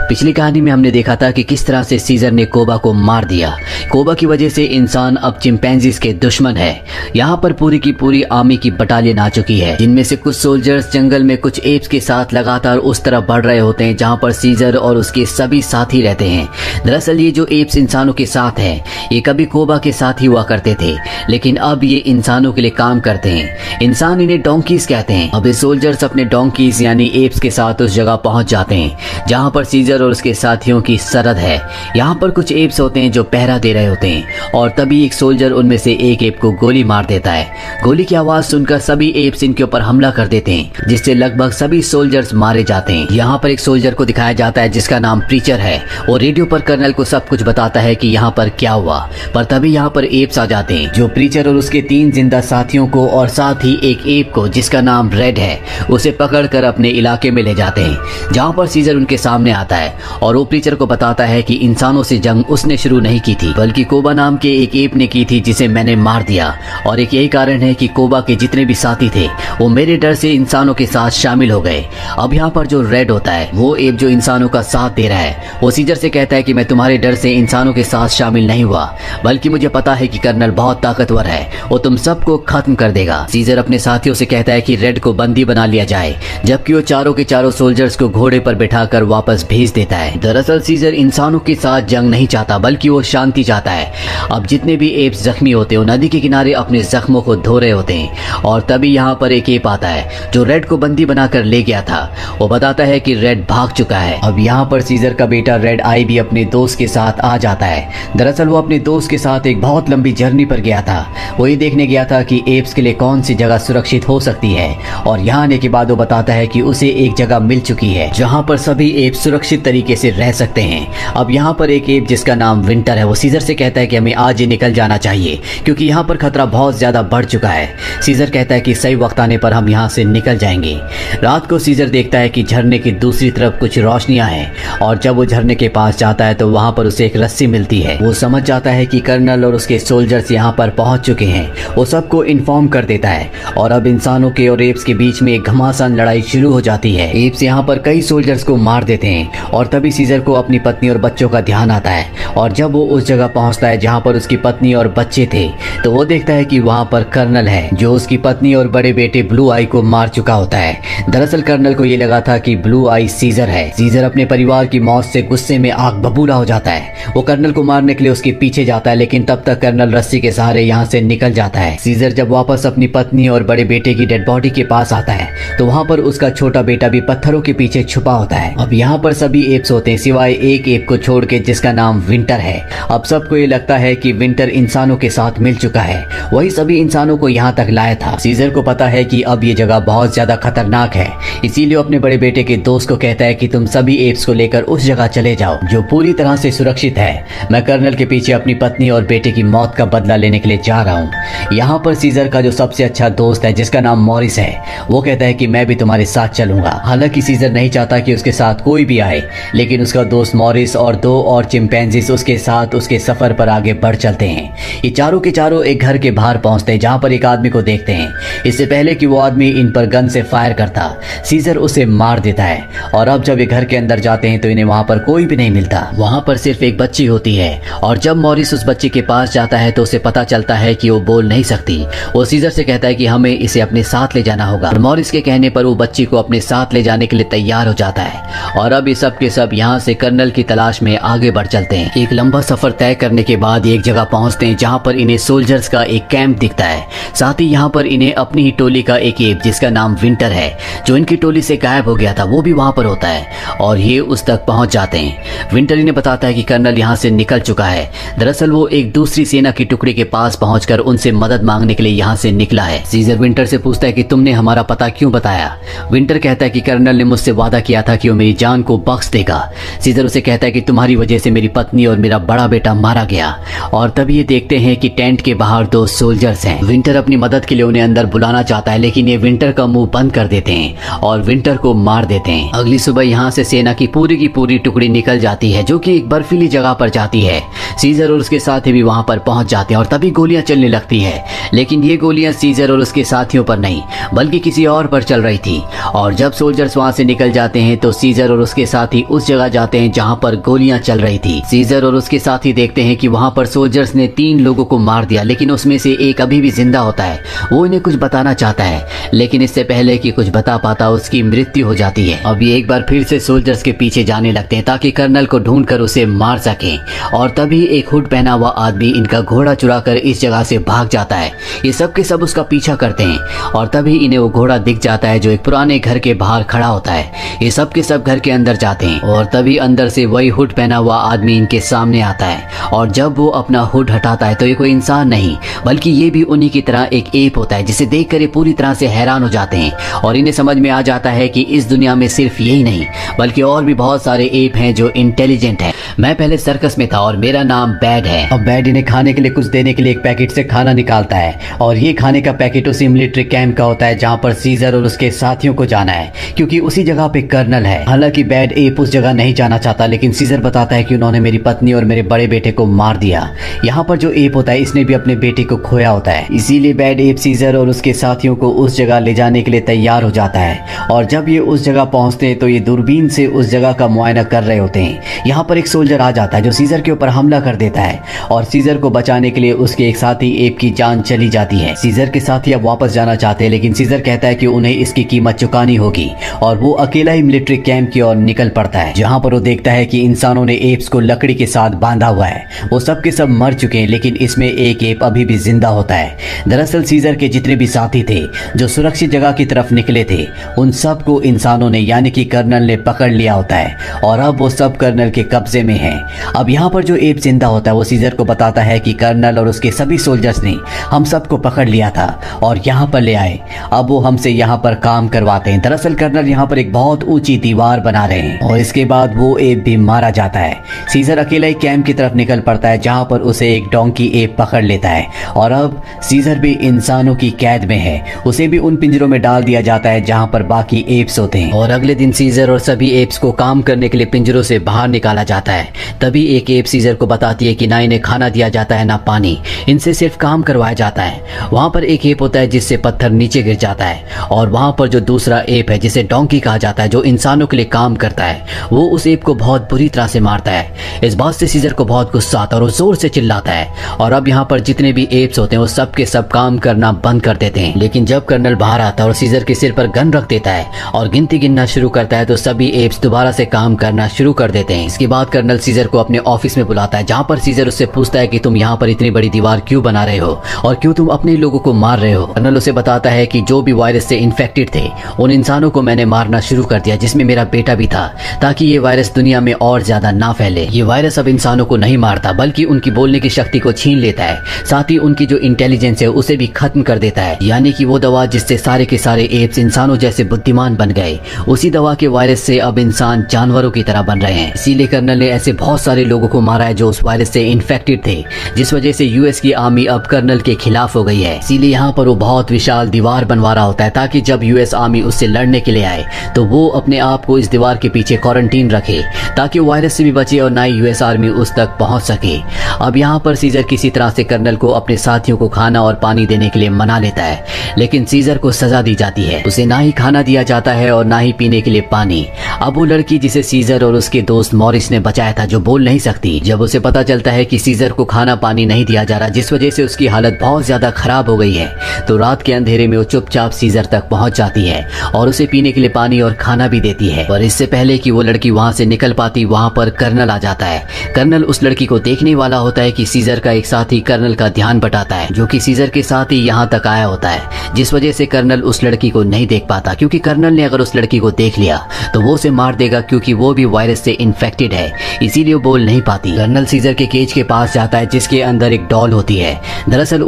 पिछली कहानी में हमने देखा था कि किस तरह से सीजर ने कोबा को मार दिया। कोबा की वजह से इंसान अब चिंपैंजीज के दुश्मन है। यहाँ पर पूरी की पूरी आर्मी की बटालियन आ चुकी है, जिनमें से कुछ सोल्जर्स जंगल में कुछ एप्स के साथ लगातार उस तरफ बढ़ रहे होते हैं जहाँ पर सीजर और उसके सभी साथी रहते हैं। दरअसल ये जो एप्स इंसानों के साथ है, ये कभी कोबा के साथ ही हुआ करते थे, लेकिन अब ये इंसानों के लिए काम करते हैं। इंसान इन्हें डोंकीज कहते हैं। अब ये सोल्जर्स अपने डोंकीज यानी एप्स के साथ उस जगह पहुंच जाते हैं जहाँ पर सीजर और उसके साथियों की सरहद है। यहाँ पर कुछ एप्स होते हैं जो पहरा दे रहे होते हैं और तभी एक सोल्जर उनमें से एक एप को गोली मार देता है। गोली की आवाज सुनकर सभी एप्स इनके ऊपर हमला कर देते हैं, जिससे लगभग सभी सोल्जर्स मारे जाते हैं। यहाँ पर एक सोल्जर को दिखाया जाता है जिसका नाम प्रीचर है और रेडियो पर कर्नल को सब कुछ बताता है कि यहाँ पर क्या हुआ। पर तभी यहाँ पर एप्स आ जाते हैं जो प्रीचर और उसके 3 जिंदा साथियों को और साथ ही एक एप को जिसका नाम रेड है उसे पकड़कर अपने इलाके में ले जाते हैं, जहाँ पर सीजर उनके सामने आता है और वो प्रीचर को बताता है कि इंसानों से जंग उसने शुरू नहीं की थी, बल्कि कोबा नाम के एक एप ने की थी जिसे मैंने मार दिया। और एक यही कारण है कि कोबा के जितने भी साथी थे वो मेरे डर से इंसानों के साथ शामिल हो गए। अब यहाँ पर जो रेड होता है वो एप जो इंसानों का साथ दे रहा है, वो सीजर से कहता है कि मैं तुम्हारे डर से इंसानों के साथ शामिल नहीं हुआ, बल्कि मुझे पता है कि कर्नल बहुत ताकतवर है, वो तुम सबको खत्म कर देगा। सीजर अपने साथियों से कहता है कि रेड को बंदी बना लिया जाए, जबकि वो चारों के चारों सोल्जर्स को घोड़े पर बिठाकर वापस भेज देता है। दरअसल सीजर इंसानों के साथ जंग नहीं चाहता, बल्कि वो शांति चाहता है। अब जितने भी एप्स जख्मी होते हैं नदी के किनारे अपने जख्मों को धो रहे होते हैं और तभी यहाँ पर एक एप आता है जो रेड को बंदी बनाकर ले गया था। वो बताता है कि रेड भाग चुका है। अब यहाँ पर सीजर का बेटा रेड आई भी अपने दोस्त के साथ आ जाता है। दरअसल वो अपने दोस्त के साथ एक बहुत लंबी जर्नी पर गया था। वो ये देखने गया था कि एप्स के लिए कौन सी जगह सुरक्षित हो सकती है और यहाँ आने के बाद वो बताता है कि उसे एक जगह मिल चुकी है जहाँ पर सभी एप सुरक्षित तरीके से रह सकते हैं। अब यहाँ पर एक एप जिसका नाम विंटर है वो सीजर से कहता है कि हमें आज ही निकल जाना चाहिए क्योंकि यहाँ पर खतरा बहुत ज्यादा बढ़ चुका है। सीजर कहता है कि सही वक्त आने पर हम यहाँ से निकल जाएंगे। रात को सीजर देखता है कि झरने की दूसरी तरफ कुछ रोशनियां हैं और जब वो झरने के पास जाता है तो वहाँ पर उसे एक रस्सी मिलती है। वो समझ जाता है कि कर्नल और उसके सोल्जर्स यहाँ पर पहुंच चुके हैं। वो सबको इन्फॉर्म कर देता है और अब इंसानों के और एप्स के बीच में एक घमासान लड़ाई शुरू हो जाती है। एप्स यहाँ पर कई सोल्जर्स को मार देते हैं और तभी सीजर को अपनी पत्नी और बच्चों का ध्यान आता है और जब वो उस जगह पहुंचता है जहां पर उसकी पत्नी और बच्चे थे तो वो देखता है कि वहां पर कर्नल है जो उसकी पत्नी और बड़े बेटे ब्लू आई को मार चुका होता है। दरअसल कर्नल को ये लगा था कि ब्लू आई सीजर है। सीजर अपने परिवार की मौत से गुस्से में आग बबूला हो जाता है। वो कर्नल को मारने के लिए उसके पीछे जाता है, लेकिन तब तक कर्नल रस्सी के सहारे यहाँ से निकल जाता है। सीजर जब वापस अपनी पत्नी और बड़े बेटे की डेड बॉडी के पास आता है तो वहाँ पर उसका छोटा बेटा भी पत्थरों के पीछे छुपा होता है। अब यहाँ पर सभी एप्स होते हैं सिवाय एक एप को छोड़ के जिसका नाम विंटर है। अब सबको ये लगता है कि विंटर इंसानों के साथ मिल चुका है, वही सभी इंसानों को यहाँ तक लाया था। सीजर को पता है कि अब ये जगह बहुत ज्यादा खतरनाक है, इसीलिए अपने बड़े बेटे के दोस्त को कहता है कि तुम सभी एप्स को लेकर उस जगह चले जाओ जो पूरी तरह से सुरक्षित है। मैं कर्नल के पीछे अपनी पत्नी और बेटे की मौत का बदला लेने के लिए जा रहा हूँ। यहाँ पर सीजर का जो सबसे अच्छा दोस्त है जिसका नाम मॉरिस है वो कहता है कि मैं भी तुम्हारे साथ चलूंगा। हालांकि सीजर नहीं चाहता कि उसके साथ कोई भी आए, लेकिन उसका दोस्त मॉरिस और 2 और चिंपैंजीज उसके साथ उसके सफर पर आगे बढ़ चलते हैं। ये चारों के चारों एक घर के बाहर पहुंचते हैं जहां पर एक आदमी को देखते हैं। इससे पहले कि वो आदमी इन पर गन से फायर करता, सीजर उसे मार देता है और अब जब ये घर के अंदर जाते हैं तो इन्हें वहां पर कोई भी नहीं मिलता। वहां पर सिर्फ एक बच्ची होती है और जब मॉरिस उस बच्चे के पास जाता है तो उसे पता चलता है कि वो बोल नहीं सकती। वो सीजर से कहता है कि हमें इसे अपने साथ ले जाना होगा और मॉरिस के कहने पर वो बच्ची को अपने साथ ले जाने के लिए तैयार हो जाता है और अब ये सब के सब यहाँ से कर्नल की तलाश में आगे बढ़ चलते हैं। एक लंबा सफर तय करने के बाद एक जगह पहुंचते हैं जहां पर इन्हें सोल्जर्स का एक कैंप दिखता है। साथ ही यहाँ पर इन्हें अपनी ही टोली का एक एप जिसका नाम विंटर है जो इनकी टोली से गायब हो गया था वो भी वहां पर होता है और ये उस तक पहुंच जाते हैं। विंटर इन्हें बताता है कि कर्नल यहाँ से निकल चुका है। दरअसल वो एक दूसरी सेना की टुकड़ी के पास पहुंचकर उनसे मदद मांगने के लिए यहाँ से निकला है। सीजर विंटर से पूछता है कि तुमने हमारा पता क्यों बताया। विंटर कहता है कि कर्नल ने मुझसे वादा किया था कि वो मेरी जान को बख्श देगा। सीजर उसे कहता है कि तुम्हारी वजह से मेरी पत्नी और मेरा बड़ा बेटा मारा गया और तभी ये देखते हैं कि टेंट के बाहर 2 सोल्जर्स हैं। विंटर अपनी मदद के लिए उन्हें अंदर बुलाना चाहता है, लेकिन ये विंटर का मुंह बंद कर देते हैं और विंटर को मार देते हैं। अगली सुबह यहाँ से सेना की पूरी टुकड़ी निकल जाती है जो कि एक बर्फीली जगह पर जाती है सीजर और उसके साथी भी वहां पर पहुंच जाते हैं और तभी गोलियां चलने लगती है, लेकिन ये गोलियां सीजर और उसके साथियों पर नहीं बल्कि किसी और पर चल रही थी। और जब सोल्जर्स वहां से निकल जाते हैं तो सीजर और उसके साथी उस जगह जाते हैं जहां पर गोलियां चल रही थी। सीजर और उसके साथी देखते हैं कि वहां पर सोल्जर्स ने 3 लोगों को मार दिया, लेकिन उसमें से एक अभी भी जिंदा होता है। वो इन्हें कुछ बताना चाहता है, लेकिन इससे पहले कि कुछ बता पाता उसकी मृत्यु हो जाती है। अब ये एक बार फिर से सोल्जर्स के पीछे जाने लगते हैं ताकि कर्नल को ढूंढकर उसे मार सके। और तभी एक हुड पहना हुआ आदमी इनका घोड़ा चुराकर इस जगह से भाग जाता है। ये सब के सब उसका पीछा करते हैं और तभी इन्हें वो घोड़ा दिख जाता है जो एक पुराने घर के बाहर खड़ा होता है। ये सब के सब घर के अंदर जाते हैं और तभी अंदर से वही हुड पहना हुआ आदमी इनके सामने आता है। और जब वो अपना हुड हटाता है तो ये कोई इंसान नहीं बल्कि ये भी उन्हीं की तरह एक एप होता है, जिसे देखकर ये पूरी तरह से हैरान हो जाते हैं। और इन्हें समझ में आ जाता है कि इस दुनिया में सिर्फ यही नहीं बल्कि और भी बहुत सारे एप हैं जो इंटेलिजेंट हैं। मैं पहले सर्कस में था और मेरा नाम बैड है। अब बैड इन्हें खाने के लिए कुछ देने के लिए एक पैकेट से खाना निकालता है और ये खाने का पैकेट उसी मिलिट्री कैंप का होता है जहाँ पर सीजर और उसके साथियों को जाना है, क्योंकि उसी जगह पे कर्नल है। हालांकि बैड एप उस जगह नहीं जाना चाहता, लेकिन सीजर बताता है कि उन्होंने मेरी पत्नी और मेरे बड़े बेटे को मार दिया। यहाँ पर जो एप होता है इसने भी अपने बेटे को खोया होता है, इसीलिए बैड एप सीजर और उसके साथियों को उस जगह ले जाने के लिए तैयार हो जाता है। और जब ये उस जगह पहुंचते हैं तो ये दूरबीन से उस जगह का मुआयना कर रहे होते हैं। यहाँ पर एक सोल्जर आ जाता है जो सीजर के ऊपर हमला कर देता है और सीजर को बचाने के लिए उसके एक साथी एप की जान चली जाती है। सीजर के साथी अब वापस जाना चाहते हैं, लेकिन सीजर कहता है कि उन्हें इसकी कीमत चुकानी होगी और वो अकेला ही मिलिट्री कैंप की ओर निकल पड़ता है, जहाँ पर वो देखता है कि इंसानों ने एप्स को लकड़ी के साथ बांधा हुआ है। वो सब के सब मर चुके हैं, लेकिन इसमें एक एप अभी भी जिंदा होता है। दरअसल सीजर के जितने भी साथी थे जो सुरक्षित जगह की तरफ निकले थे, उन सब को इंसानों ने यानी कि कर्नल ने पकड़ लिया होता है और अब वो सब कर्नल के कब्जे में है। अब यहाँ पर जो एप जिंदा होता है वो सीजर को बताता है कि कर्नल और उसके सभी सोल्जर्स ने हम सबको पकड़ लिया था और यहाँ पर ले आए। अब वो हमसे यहाँ पर काम करवाते हैं। दरअसल कर्नल यहाँ पर एक बहुत ऊंची दीवार बना रहे हैं और इसके बाद वो एप भी मारा जाता है। सीजर अकेला ही कैंप की तरफ निकल पड़ता है, जहाँ पर उसे एक डोंकी एप पकड़ लेता है और अब सीजर भी इंसानों की कैद में है। उसे भी उन पिंजरों में डाल दिया जाता है जहाँ पर बाकी एप्स होते हैं। और अगले दिन सीजर और सभी एप्स को काम करने के लिए पिंजरों से बाहर निकाला जाता है। तभी एक एप सीजर को बताती है कि ना इन्हें खाना दिया जाता है ना पानी, इनसे सिर्फ काम करवाया जाता है। वहाँ पर एक एप होता है जिससे पत्थर नीचे गिर जाता है और वहाँ पर जो दूसरा एप है जिसे डोंकी कहा जाता है जो इंसानों के लिए काम करता है, वो उस एप को बहुत बुरी तरह से मारता है। इस बात से सीजर को बहुत गुस्सा आता है और वो जोर से चिल्लाता है। और अब यहाँ पर जितने भी एप्स होते हैं वो सब के सब काम करना बंद कर देते हैं। लेकिन जब कर्नल बाहर आता है और सीजर के सिर पर गन रख देता है और गिनती गिनना शुरू करता है तो सभी एप्स दोबारा से काम करना शुरू कर देते हैं। इसके बाद कर्नल सीजर को अपने ऑफिस में बुलाता है, जहाँ पर सीजर उससे पूछता है कि तुम यहाँ पर इतनी बड़ी दीवार क्यों बना रहे हो और क्यों तुम अपने लोगों को मार रहे हो। कर्नल उसे बताता है कि जो भी वायरस से इन्फेक्टेड थे उन इंसानों को मैंने मारना शुरू कर दिया, जिसमें मेरा बेटा भी था, ताकि ये वायरस दुनिया में और ज्यादा ना फैले। ये वायरस अब इंसानों को नहीं मारता बल्कि उनकी बोलने की शक्ति को छीन लेता है, साथ ही उनकी जो इंटेलिजेंस है उसे भी खत्म कर देता है। यानी कि वो दवा जिससे सारे के सारे एप्स इंसानों जैसे बुद्धिमान बन गए, उसी दवा के वायरस से अब इंसान जानवरों की तरह बन रहे हैं। इसीलिए कर्नल ने ऐसे बहुत सारे लोगों को मारा है जो उस वायरस से इन्फेक्टेड थे, जिस वजह से यूएस की आर्मी अब कर्नल के खिलाफ हो गई है। इसीलिए यहाँ पर वो बहुत विशाल दीवार बनवा रहा होता है ताकि जब यूएस आर्मी उससे लड़ने के लिए आए तो वो अपने आप को इस दीवार के पीछे क्वारंटीन रखे, ताकि वायरस से भी बचे और ना ही यूएस आर्मी उस तक पहुंच सके। अब यहाँ पर सीजर किसी तरह से कर्नल को अपने साथियों को खाना और पानी देने के लिए मना लेता है, लेकिन सीजर को सजा दी जाती है। उसे ना ही खाना दिया जाता है और ना ही पीने के लिए पानी। अब वो लड़की जिसे सीजर और उसके दोस्त मॉरिस ने बचाया था, जो बोल नहीं सकती, जब उसे पता चलता है कि सीजर को खाना पानी नहीं दिया जा रहा, जिस वजह से उसकी हालत बहुत ज्यादा खराब हो गई है, तो रात के अंधेरे में वो चुपचाप सीजर तक पहुंच जाती है और उसे पीने के लिए पानी और खाना भी देती है। और इससे पहले कि वो लड़की वहां से निकल पाती, वहां पर कर्नल आ जाता है। कर्नल उस लड़की को देखने वाला होता है कि सीजर का एक साथी कर्नल का ध्यान बटाता है, जो कि सीजर के साथ ही यहाँ तक आया होता है, जिस वजह से कर्नल उस लड़की को नहीं देख पाता, क्योंकि कर्नल ने अगर उस लड़की को देख लिया तो वो उसे मार देगा, क्योंकि वो भी वायरस से इन्फेक्टेड है, इसीलिए वो बोल नहीं पाती। कर्नल सीजर के केज के पास जाता है जिसके अंदर एक डॉल होती है। दरअसल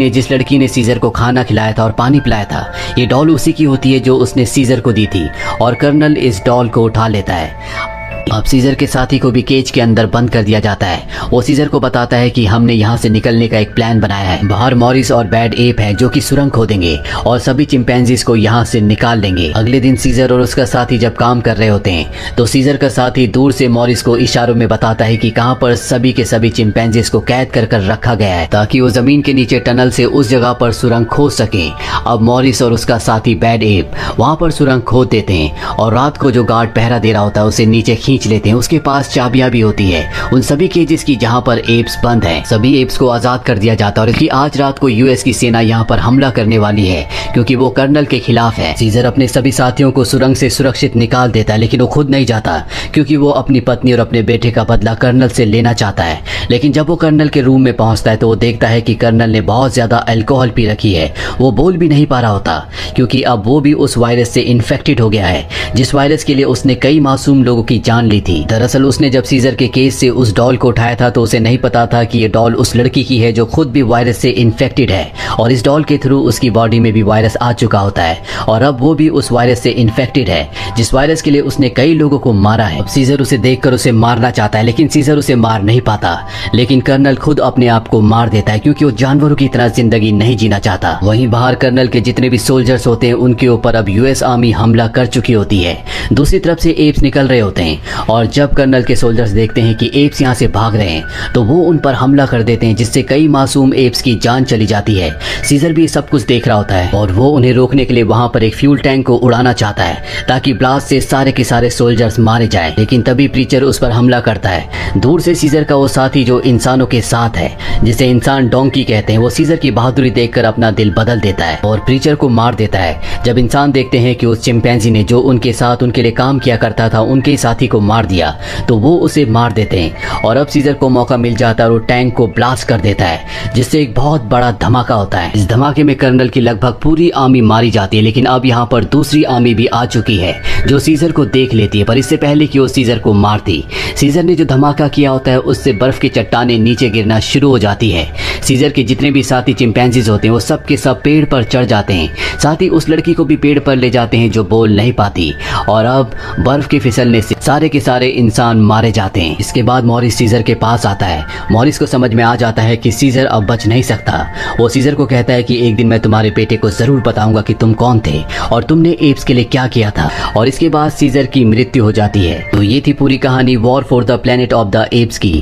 जिस लड़की ने सीजर को खाना खिलाया था और पानी पिलाया था, ये डॉल उसी की होती है जो उसने सीजर को दी थी और कर्नल इस डॉल को उठा लेता है। अब सीजर के साथी को भी केज के अंदर बंद कर दिया जाता है। वो सीजर को बताता है कि हमने यहाँ से निकलने का एक प्लान बनाया है। बाहर मॉरिस और बैड एप है जो कि सुरंग खोदेंगे और सभी चिंपैंजीज को यहाँ से निकाल देंगे। अगले दिन सीजर और उसका साथी जब काम कर रहे होते हैं तो सीजर का साथी दूर से मॉरिस को इशारों में बताता है कि कहाँ पर सभी के सभी चिंपैंजीज को कैद कर रखा गया है ताकि वो जमीन के नीचे टनल से उस जगह पर सुरंग खोद सके। अब मॉरिस और उसका साथी बैड एप वहाँ पर सुरंग खोद देते हैं और रात को जो गार्ड पहरा दे रहा होता है उसे नीचे खींच लेते हैं। उसके पास चाबियां भी होती है उन सभी केजेस की जहां पर एप्स बंद हैं। सभी एप्स को आजाद कर दिया जाता है और आज रात को यूएस की सेना यहां पर हमला करने वाली है क्योंकि वो कर्नल के खिलाफ है। सीजर अपने सभी साथियों को सुरंग से सुरक्षित निकाल देता है लेकिन वो खुद नहीं जाता क्योंकि वो अपनी पत्नी और अपने बेटे का बदला कर्नल से लेना चाहता है। लेकिन जब वो कर्नल के रूम में पहुंचता है तो वो देखता है कि कर्नल ने बहुत ज्यादा अल्कोहल पी रखी है। वो बोल भी नहीं पा रहा होता क्योंकि अब वो भी उस वायरस से इन्फेक्टेड हो गया है जिस वायरस के लिए उसने कई मासूम लोगों की जान ली थी। दरअसल उसने जब सीजर के केस से उस डॉल को उठाया था तो उसे नहीं पता था कि ये डॉल उस लड़की की है जो खुद भी वायरस से इन्फेक्टेड है और इस डॉल के थ्रू उसकी बॉडी में भी वायरस आ चुका होता है और अब वो भी उस वायरस से इन्फेक्टेड है जिस वायरस के लिए उसने कई लोगों को मारा है। अब सीजर उसे देखकर उसे मारना चाहता है लेकिन सीजर उसे मार नहीं पाता। लेकिन कर्नल खुद अपने आप को मार देता है क्योंकि वो जानवरों की तरह जिंदगी नहीं जीना चाहता। वहीं बाहर कर्नल के जितने भी सोल्जर्स होते हैं उनके ऊपर अब यूएस आर्मी हमला कर चुकी होती है। दूसरी तरफ से एप्स निकल रहे होते हैं और जब कर्नल के सोल्जर्स देखते हैं कि एप्स यहाँ से भाग रहे हैं तो वो उन पर हमला कर देते हैं जिससे कई मासूम एप्स की जान चली जाती है। सीजर भी सब कुछ देख रहा होता है और वो उन्हें रोकने के लिए वहां पर एक फ्यूल टैंक को उड़ाना चाहता है ताकि ब्लास्ट से सारे के सारे सोल्जर्स मारे जाए। लेकिन तभी प्रीचर उस पर हमला करता है। दूर से सीजर का वो साथी जो इंसानों के साथ है जिसे इंसान डोंकी कहते हैं वो सीजर की बहादुरी देखकर अपना दिल बदल देता है और प्रीचर को मार देता है। जब इंसान देखते हैं कि उस चिंपैंजी ने जो उनके साथ उनके लिए काम किया करता था उनके साथी को मार दिया तो वो उसे मार देते हैं और अब सीजर को मौका मिल जाता है और वो टैंक को ब्लास्ट कर देता है जिससे एक बहुत बड़ा धमाका होता है। इस धमाके में कर्नल की लगभग पूरी आर्मी मारी जाती है। लेकिन अब यहाँ पर दूसरी आर्मी भी आ चुकी है जो सीजर को देख लेती है पर इससे पहले कि वो सीजर को मारती सीजर ने जो धमाका किया होता है उससे बर्फ की चट्टानें नीचे गिरना शुरू हो जाती है। सीजर के जितने भी साथी चिंपैंजीज होते हैं वो सब के सब पेड़ पर चढ़ जाते हैं। साथ ही उस लड़की को भी पेड़ पर ले जाते हैं जो बोल नहीं पाती और अब बर्फ के फिसलने से सारे के सारे इंसान मारे जाते हैं। इसके बाद मॉरिस सीजर के पास आता है। मॉरिस को समझ में आ जाता है कि सीजर अब बच नहीं सकता। वो सीजर को कहता है कि एक दिन मैं तुम्हारे बेटे को जरूर बताऊंगा कि तुम कौन थे और तुमने एप्स के लिए क्या किया था। और इसके बाद सीजर की मृत्यु हो जाती है। तो ये थी पूरी कहानी war for the planet of the apps की।